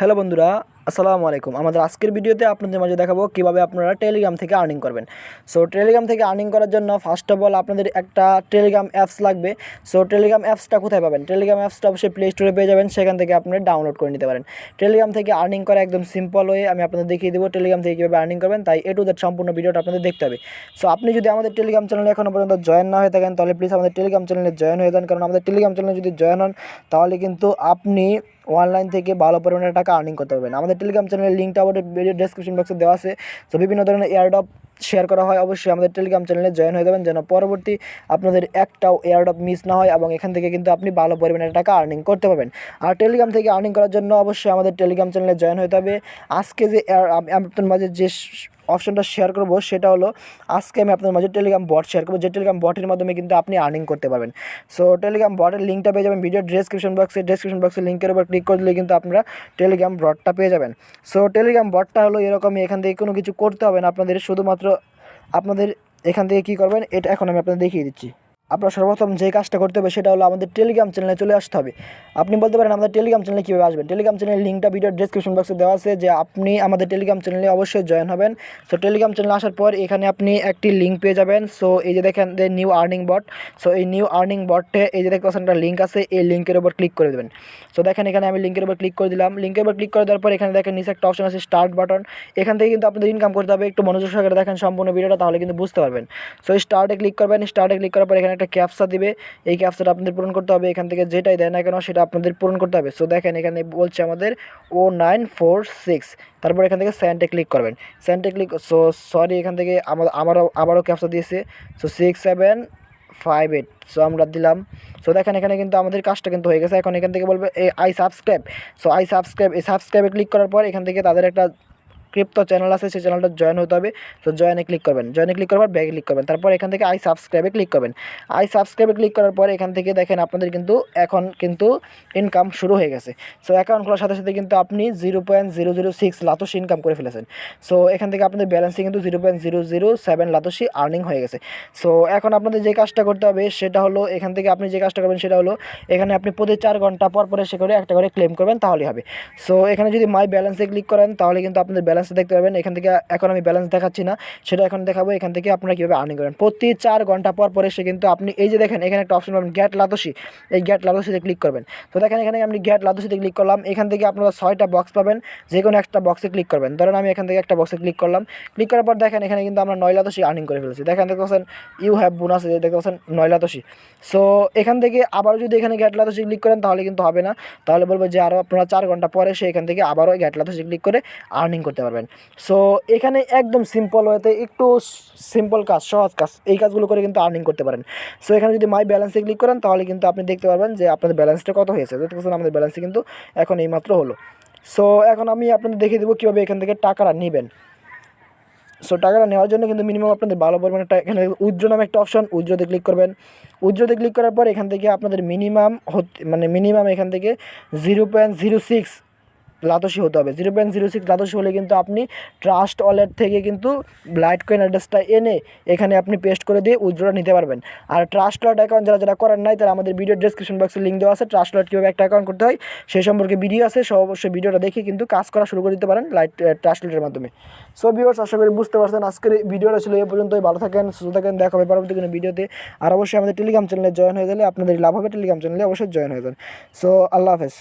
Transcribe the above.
Hello বন্ধুরা, আসসালামু আলাইকুম। আমাদের আজকের ভিডিওতে আপনাদের মাঝে দেখাবো কিভাবে আপনারা টেলিগ্রাম থেকে আর্নিং করবেন। সো টেলিগ্রাম থেকে আর্নিং করার জন্য ফার্স্ট অফ অল আপনাদের একটা টেলিগ্রাম অ্যাপস লাগবে। সো টেলিগ্রাম অ্যাপসটা কোথায় পাবেন? টেলিগ্রাম অ্যাপসটা অবশ্যই প্লে স্টোরে পেয়ে যাবেন, সেখান থেকে আপনারা ডাউনলোড করে নিতে পারেন। টেলিগ্রাম থেকে আর্নিং করা একদম সিম্পল ওয়ে আমি আপনাদের দেখিয়ে দেবো টেলিগ্রাম থেকে কীভাবে আর্নিং করবেন, তাই টু দ্যাট সম্পূর্ণ ভিডিওটা আপনাদের দেখতে হবে। সো আপনি যদি আমাদের টেলিগ্রাম চ্যানেলে এখনও পর্যন্ত জয়েন না হয়ে থাকেন তাহলে প্লিজ আমাদের টেলিগ্রাম চ্যানেলে জয়েন হয়ে যান, কারণ আমাদের টেলিগ্রাম চ্যানেলে যদি জয়েন হন তাহলে কিন্তু আপনি অনলাইন থেকে ভালো পরিমাণে টাকা আর্নিং করতে পারবেন। আমাদের টেলিগ্রাম চ্যানেলের লিঙ্কটা আমাদের ভিডিও ডেসক্রিপশন বক্সে দেওয়া আছে। তো বিভিন্ন ধরনের এয়ারড্রপ শেয়ার করা হয়, অবশ্যই আমাদের টেলিগ্রাম চ্যানেলে জয়েন হয়ে যাবেন যেন পরবর্তী আপনাদের একটাও এয়ারড্রপ মিস না হয় এবং এখান থেকে কিন্তু আপনি ভালো পরিমাণে টাকা আর্নিং করতে পারবেন। আর টেলিগ্রাম থেকে আর্নিং করার জন্য অবশ্যই আমাদের টেলিগ্রাম চ্যানেলে জয়েন হতে হবে। আজকে যে আপনার মাঝে যে অপশনটা শেয়ার করবো সেটা হলো, আজকে আমি আপনার মাঝে টেলিগ্রাম বট শেয়ার করবো, যে টেলিগ্রাম বটের মাধ্যমে কিন্তু আপনি আর্নিং করতে পারবেন। সো টেলিগ্রাম বটের লিঙ্কটা পেয়ে যাবেন ভিডিও ডেসক্রিপশন বক্সে লিঙ্কের উপর ক্লিক করলে কিন্তু আপনারা টেলিগ্রাম বটটা পেয়ে যাবেন। সো টেলিগ্রাম বটটা হলো এরকমই, এখান থেকে কোনো কিছু করতে হবে না আপনাদের, শুধুমাত্র আপনাদের এখান থেকে কী করবেন এটা এখন আমি আপনাদের দেখিয়ে দিচ্ছি। আপনার সর্বপ্রথম যে কাজটা করতে হবে সেটা হলো আমাদের টেলিগ্রাম চ্যানেলে চলে আসতে হবে। আপনি বলতে পারেন আমাদের টেলিগ্রাম চ্যানেলে কীভাবে আসবেন? টেলিগ্রাম চ্যানেলের লিঙ্কটা ভিডিও ডেসক্রিপশন বক্সে দেওয়া আছে, যে আপনি আমাদের টেলিগ্রাম চ্যানেলে অবশ্যই জয়েন হবেন। সো টেলিগ্রাম চ্যানেলে আসার পর এখানে আপনি একটি লিঙ্ক পেয়ে যাবেন। সো এই যে দেখেন যে নিউ আর্নিং বট, সো এই নিউ আর্নিং বটে এই যে দেখতে পাচ্ছেন একটা লিঙ্ক আছে, এই লিঙ্কের উপর ক্লিক করে দেবেন। সো দেখেন এখানে আমি লিঙ্কের উপর ক্লিক করে দিলাম। লিঙ্কের উপর ক্লিক করে দেওয়ার পর এখানে দেখেন নিচে একটা অপশন আছে স্টার্ট বাটন, এখান থেকে কিন্তু আপনাদের ইনকাম করতে হবে। একটু মনোযোগ সহকারে দেখেন সম্পূর্ণ ভিডিওটা, তাহলে কিন্তু বুঝতে পারবেন। সো স্টার্টে ক্লিক করবেন, স্টার্টে ক্লিক করার পর এখানে একটা ক্যাপচা দিবে, এই ক্যাপচাটা আপনাদের পূরণ করতে হবে। এখান থেকে যেটাই দেয় না কেন সেটা আপনাদের পূরণ করতে হবে। সো দেখেন এখানে বলছে আমাদের 0946, তারপর এখান থেকে সেন্ডে ক্লিক করবেন। সেন্ডে ক্লিক, সো সরি এখান থেকে আবারও ক্যাপচা দিয়েছে। সো 6758, সো আমরা দিলাম। সো দেখেন এখানে কিন্তু আমাদের কাজটা কিন্তু হয়ে গেছে। এখন এখান থেকে বলবে I subscribe. So I subscribe, এই সাবস্ক্রাইবে ক্লিক করার পর এখান থেকে তাদের একটা ক্রিপ্টো চ্যানেল আছে, সেই চ্যানেলটা জয়েন হতে হবে। তো জয়েনে ক্লিক করবেন, জয়েনে ক্লিক করার পর ব্যাগে ক্লিক করবেন, তারপর এখান থেকে আই সাবস্ক্রাইবে ক্লিক করবেন। আই সাবস্ক্রাইবে ক্লিক করার পর এখান থেকে দেখেন আপনাদের কিন্তু এখন কিন্তু ইনকাম শুরু হয়ে গেছে। সো অ্যাকাউন্ট খোলার সাথে সাথে কিন্তু আপনি 0.006 লাতোশি ইনকাম করে ফেলেছেন। সো এখান থেকে আপনাদের ব্যালেন্সে কিন্তু 0.007 লাতোশি আর্নিং হয়ে গেছে। সো এখন আপনাদের যে কাজটা করতে হবে সেটা হলো, এখান থেকে আপনি যে কাজটা করবেন সেটা হলো, এখানে আপনি প্রতি 4 ঘন্টা পর পর এসে করে একটা করে ক্লেম করবেন, তাহলেই হবে। সো এখানে যদি মাই ব্যালেন্সে ক্লিক করেন তাহলে কিন্তু আপনাদের ব্যালেন্স দেখতে পাবেন। এখান থেকে এখন আমি ব্যালেন্স দেখাচ্ছি না, সেটা এখন দেখাবো। এখান থেকে আপনারা কীভাবে আর্নিং করেন প্রতি 4 ঘন্টা পর পর এসে কিন্তু আপনি এই যে দেখেন এখানে একটা অপশন পাবেন গেট লাতোশি, এই গেট লাতোশিতে ক্লিক করবেন। তো দেখেন এখানে আমি গেট লাতোশিতে ক্লিক করলাম। এখান থেকে আপনারা 6টা বক্স পাবেন, যে কোনো একটা বক্সে ক্লিক করবেন। ধরেন আমি এখান থেকে একটা বক্সে ক্লিক করলাম। ক্লিক করার পর দেখেন এখানে কিন্তু আমরা 9 লাতোশি আর্নিং করে ফেলেছি। দেখেন দেখতে পাচ্ছেন ইউ হ্যাভ বোনাস, দেখতে পাচ্ছেন 9 লাতোশি। সো এখান থেকে আবারও যদি এখানে গেট লাতোশি ক্লিক করেন তাহলে কিন্তু হবে না, তাহলে বলবো যে আরও আপনারা 4 ঘন্টা পরে সে এখান থেকে আবারও গেট লাতোশি ক্লিক করে আর্নিং করতে পারবেন। সো এখানে একদম সিম্পল ওয়েতে একটু সিম্পল কাজ, সহজ কাজ, এই কাজগুলো করে কিন্তু আর্নিং করতে পারেন। সো এখানে যদি মাই ব্যালেন্সে ক্লিক করেন তাহলে কিন্তু আপনি দেখতে পারবেন যে আপনাদের ব্যালেন্সটা কত হয়েছে। দেখতে পাচ্ছেন আমাদের ব্যালেন্সে কিন্তু এখন এইমাত্র হলো। সো এখন আমি আপনাদের দেখিয়ে দেবো কীভাবে এখান থেকে টাকাটা নেবেন। সো টাকাটা নেওয়ার জন্য কিন্তু মিনিমাম আপনাদের ভালো পরিমাণে এখানে উইথড্র নামে একটা অপশন, উইথড্রতে ক্লিক করবেন। উইথড্রতে ক্লিক করার পর এখান থেকে আপনাদের মিনিমাম এখান থেকে 0.06 লাতোশি হতে হবে। 0.06 লাতোশি হলে কিন্তু আপনি ট্রাস্ট ওয়ালেট থেকে কিন্তু লাইট কয়েন অ্যাড্রেসটা এনে এখানে আপনি পেস্ট করে দিয়ে উইথড্রটা নিতে পারবেন। আর ট্রাস্ট ওয়ালেট অ্যাকাউন্ট যারা করেন নাই তারা আমাদের ভিডিও ডেসক্রিপশন বক্সে লিঙ্ক দেওয়া আছে, ট্রাস্ট ওয়ালেট কীভাবে একটা অ্যাকাউন্ট করতে হয় সেই সম্পর্কে ভিডিও আছে। সব অবশ্যই ভিডিওটা দেখে কিন্তু কাজ করা শুরু করে দিতে পারেন ট্রাস্ট ওয়ালেটের মাধ্যমে। সো ভিউয়ার্স, আশা করি বুঝতে পারছেন। আজকের ভিডিওটা ছিল এই পর্যন্তই। ভালো থাকেন, সুস্থ থাকেন, দেখা হবে পরবর্তী কোনো ভিডিওতে। আর অবশ্যই আমাদের টেলিগ্রাম চ্যানেলে জয়েন হয়ে গেলে আপনাদের লাভ হবে, টেলিগ্রাম চ্যানেলে অবশ্যই জয়েন হয়ে যান। সো আল্লাহ হাফেজ।